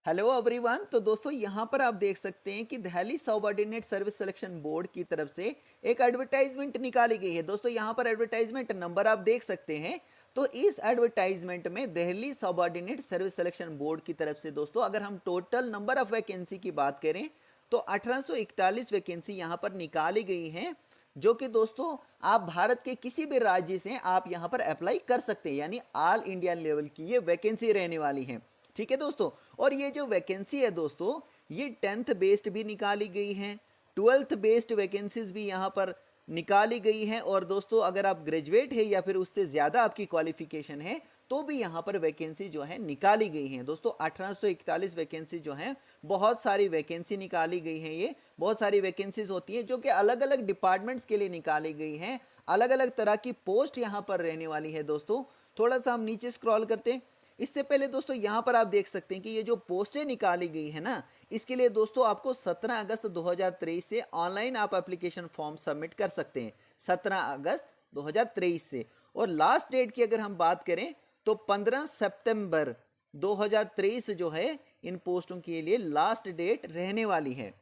Hello everyone. तो दोस्तों यहाँ पर आप देख सकते हैं कि Delhi subordinate service selection board की तरफ से एक एडवर्टाइजमेंट निकाली गई है। दोस्तों यहाँ पर एडवर्टाइजमेंट नंबर आप देख सकते हैं। तो इस एडवर्टाइजमेंट में Delhi subordinate service selection board की तरफ से दोस्तों अगर हम टोटल नंबर ऑफ वैकेंसी की बात करें तो 1841 वैकेंसी यहाँ पर निकाली गई है, जो कि दोस्तों आप भारत के किसी भी राज्य से आप यहाँ पर अप्लाई कर सकते हैं, यानी ऑल इंडिया लेवल की ये वैकेंसी रहने वाली है। ठीक है दोस्तों। और ये जो वैकेंसी है दोस्तों, ये 10th बेस्ड भी निकाली गई है, 12th बेस्ड वैकेंसीज भी यहाँ पर निकाली गई है। और दोस्तों अगर आप ग्रेजुएट है या फिर उससे ज़्यादा आपकी क्वालिफिकेशन है तो भी यहाँ पर वैकेंसी जो है निकाली गई है। दोस्तों 1841 वैकेंसी जो है, बहुत सारी वैकेंसी निकाली गई है। ये बहुत सारी वैकेंसीज होती है जो कि अलग अलग डिपार्टमेंट्स के लिए निकाली गई हैं। अलग अलग तरह की पोस्ट यहाँ पर रहने वाली है। दोस्तों थोड़ा सा हम नीचे स्क्रॉल करते हैं। इससे पहले दोस्तों यहाँ पर आप देख सकते हैं कि ये जो पोस्टें निकाली गई है ना, इसके लिए दोस्तों आपको 17 अगस्त 2023 से ऑनलाइन आप एप्लीकेशन फॉर्म सबमिट कर सकते हैं, 17 अगस्त 2023 से। और लास्ट डेट की अगर हम बात करें तो 15 सितंबर 2023 जो है इन पोस्टों के लिए लास्ट डेट रहने वाली है।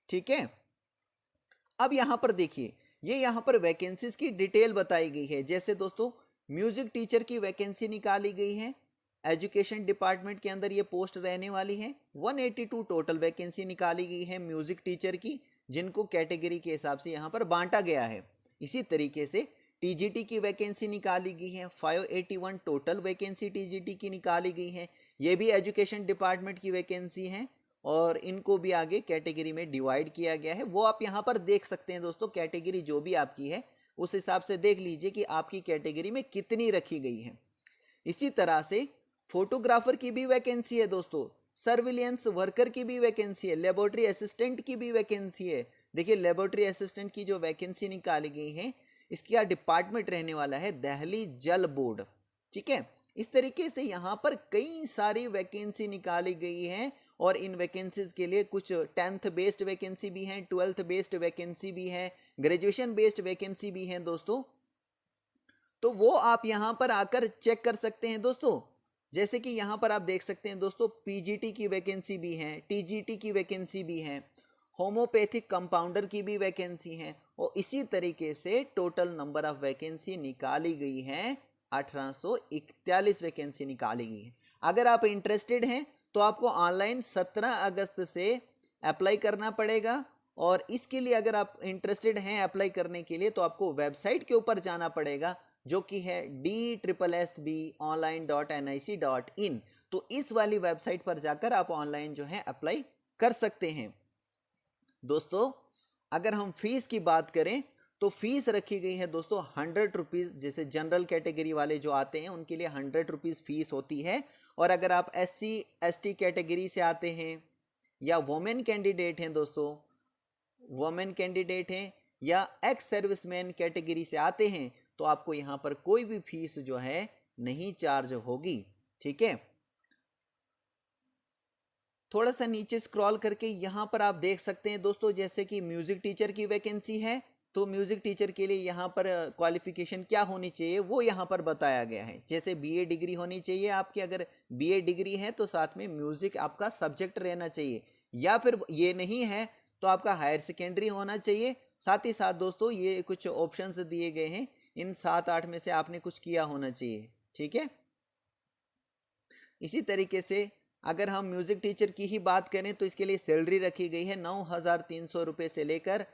ठीक है। अब यहाँ पर देखिए, ये यहाँ पर वैकेंसीज की डिटेल बताई गई है। जैसे दोस्तों म्यूजिक टीचर की वैकेंसी निकाली गई है, एजुकेशन डिपार्टमेंट के अंदर ये पोस्ट रहने वाली है। 182 टोटल वैकेंसी निकाली गई है म्यूजिक टीचर की, जिनको कैटेगरी के हिसाब से यहाँ पर बांटा गया है। इसी तरीके से टीजीटी की वैकेंसी निकाली गई है, 581 टोटल वैकेंसी टीजीटी की निकाली गई है। ये भी एजुकेशन डिपार्टमेंट की वैकेंसी है और इनको भी आगे कैटेगरी में डिवाइड किया गया है। वो आप यहाँ पर देख सकते हैं दोस्तों, कैटेगरी जो भी आपकी है उस हिसाब से देख लीजिए कि आपकी कैटेगरी में कितनी रखी गई है। इसी तरह से फोटोग्राफर की भी वैकेंसी है दोस्तों, सर्विलियंस वर्कर की भी वैकेंसी है, लेबोरेटरी असिस्टेंट की भी वैकेंसी है। देखिए लेबोरेटरी असिस्टेंट की जो वैकेंसी निकाली गई है, इसका डिपार्टमेंट रहने वाला है दिल्ली जल बोर्ड। ठीक है। इस तरीके से यहाँ पर कई सारी वैकेंसी निकाली गई है और इन वैकेंसीज के लिए कुछ 10th बेस्ड वैकेंसी भी है, 12th बेस्ड वैकेंसी भी है, ग्रेजुएशन बेस्ड वैकेंसी भी है दोस्तों। तो वो आप यहाँ पर आकर चेक कर सकते हैं दोस्तों। जैसे कि यहाँ पर आप देख सकते हैं दोस्तों, पीजीटी की वैकेंसी भी है, टीजीटी की वैकेंसी भी है, होम्योपैथिक कंपाउंडर की भी वैकेंसी है। और इसी तरीके से टोटल नंबर ऑफ वैकेंसी निकाली गई है, 1841 वैकेंसी निकाली गई है। अगर आप इंटरेस्टेड हैं तो आपको ऑनलाइन 17 अगस्त से अप्लाई करना पड़ेगा। और इसके लिए अगर आप इंटरेस्टेड हैं अप्लाई करने के लिए तो आपको वेबसाइट के ऊपर जाना पड़ेगा, जो कि है DSSBonline.nic.in। तो इस वाली वेबसाइट पर जाकर आप ऑनलाइन जो है अप्लाई कर सकते हैं। दोस्तों अगर हम फीस की बात करें तो फीस रखी गई है दोस्तों 100 रुपीज़। जैसे जनरल कैटेगरी वाले जो आते हैं उनके लिए 100 रुपीज़ फीस होती है। और अगर आप SC ST कैटेगरी से आते हैं या वोमेन कैंडिडेट हैं दोस्तों, वोमेन कैंडिडेट हैं या एक्स सर्विसमैन कैटेगरी से आते हैं, तो आपको यहाँ पर कोई भी फीस जो है नहीं चार्ज होगी। ठीक है। थोड़ा सा नीचे स्क्रॉल करके यहाँ पर आप देख सकते हैं दोस्तों, जैसे कि म्यूजिक टीचर की वैकेंसी है, तो म्यूजिक टीचर के लिए यहाँ पर क्वालिफिकेशन क्या होनी चाहिए वो यहाँ पर बताया गया है। जैसे BA डिग्री होनी चाहिए आपकी, अगर BA डिग्री है तो साथ में म्यूजिक आपका सब्जेक्ट रहना चाहिए, या फिर ये नहीं है तो आपका हायर सेकेंडरी होना चाहिए। साथ ही साथ दोस्तों ये कुछ ऑप्शंस दिए गए हैं, इन 7-8 में से आपने कुछ किया होना चाहिए। ठीक है। इसी तरीके से अगर हम म्यूजिक टीचर की ही बात करें तो इसके लिए सैलरी रखी गई है 9,300 रुपये से लेकर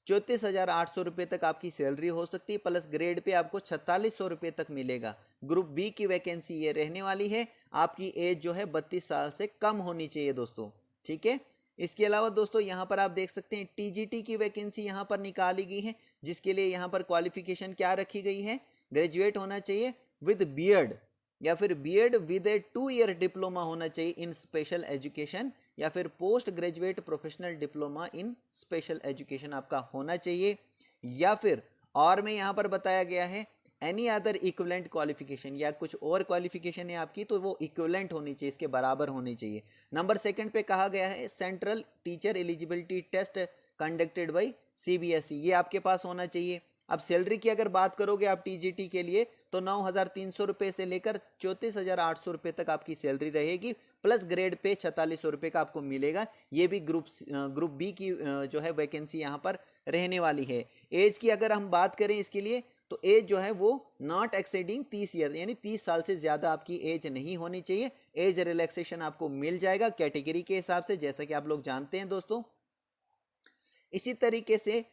34,800 रुपये तक आपकी सैलरी हो सकती है। प्लस ग्रेड पे आपको 4,600 रुपये तक मिलेगा। ग्रुप बी की वैकेंसी ये रहने वाली है। आपकी एज जो है 32 साल से कम होनी चाहिए दोस्तों। ठीक है। इसके अलावा दोस्तों यहाँ पर आप देख सकते हैं टीजीटी की वैकेंसी यहाँ पर निकाली गई है, जिसके लिए यहाँ पर क्वालिफिकेशन क्या रखी गई है, ग्रेजुएट होना चाहिए विद बीएड, या फिर BEd with a 2 year diploma होना चाहिए इन स्पेशल एजुकेशन, या फिर post graduate professional diploma in special education आपका होना चाहिए। या फिर और में यहाँ पर बताया गया है एनी अदर इक्विवेलेंट क्वालिफिकेशन, या कुछ और क्वालिफिकेशन है आपकी तो वो इक्विवेलेंट होनी चाहिए, इसके बराबर होनी चाहिए। नंबर 2 पे कहा गया है central teacher eligibility test conducted by CBSE, ये आपके पास होना चाहिए। अब सैलरी की अगर बात करोगे आप टीजीटी के लिए तो 9,300 रुपये से लेकर 34,800 रुपये तक आपकी सैलरी रहेगी। प्लस ग्रेड पे 4600 रुपये का आपको मिलेगा। ये भी ग्रुप बी की जो है वैकेंसी यहाँ पर रहने वाली है। एज की अगर हम बात करें इसके लिए, तो एज जो है वो नॉट एक्सेडिंग 30 ईयर, यानी 30 साल से ज्यादा आपकी एज नहीं होनी चाहिए। एज रिलैक्सेशन आपको मिल जाएगा कैटेगरी के हिसाब से, जैसा कि आप लोग जानते हैं दोस्तों। इसी तरीके से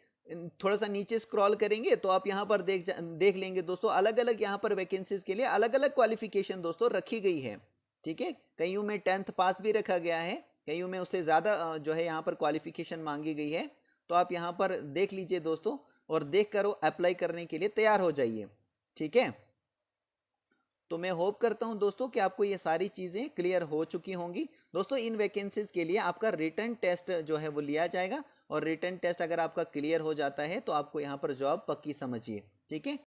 थोड़ा सा नीचे स्क्रॉल करेंगे तो आप यहाँ पर देख लेंगे दोस्तों, अलग अलग यहाँ पर वैकेंसीज के लिए अलग अलग क्वालिफिकेशन दोस्तों रखी गई है। ठीक है, कईयों में 10th पास भी रखा गया है, कईयों में उससे ज़्यादा जो है यहाँ पर क्वालिफिकेशन मांगी गई है। तो आप यहाँ पर देख लीजिए दोस्तों, और देख कर अप्लाई करने के लिए तैयार हो जाइए। ठीक है, तो मैं होप करता हूं दोस्तों कि आपको ये सारी चीज़ें क्लियर हो चुकी होंगी। दोस्तों इन वैकेंसीज के लिए आपका रिटन टेस्ट जो है वो लिया जाएगा, और रिटन टेस्ट अगर आपका क्लियर हो जाता है तो आपको यहाँ पर जॉब पक्की समझिए। ठीक है।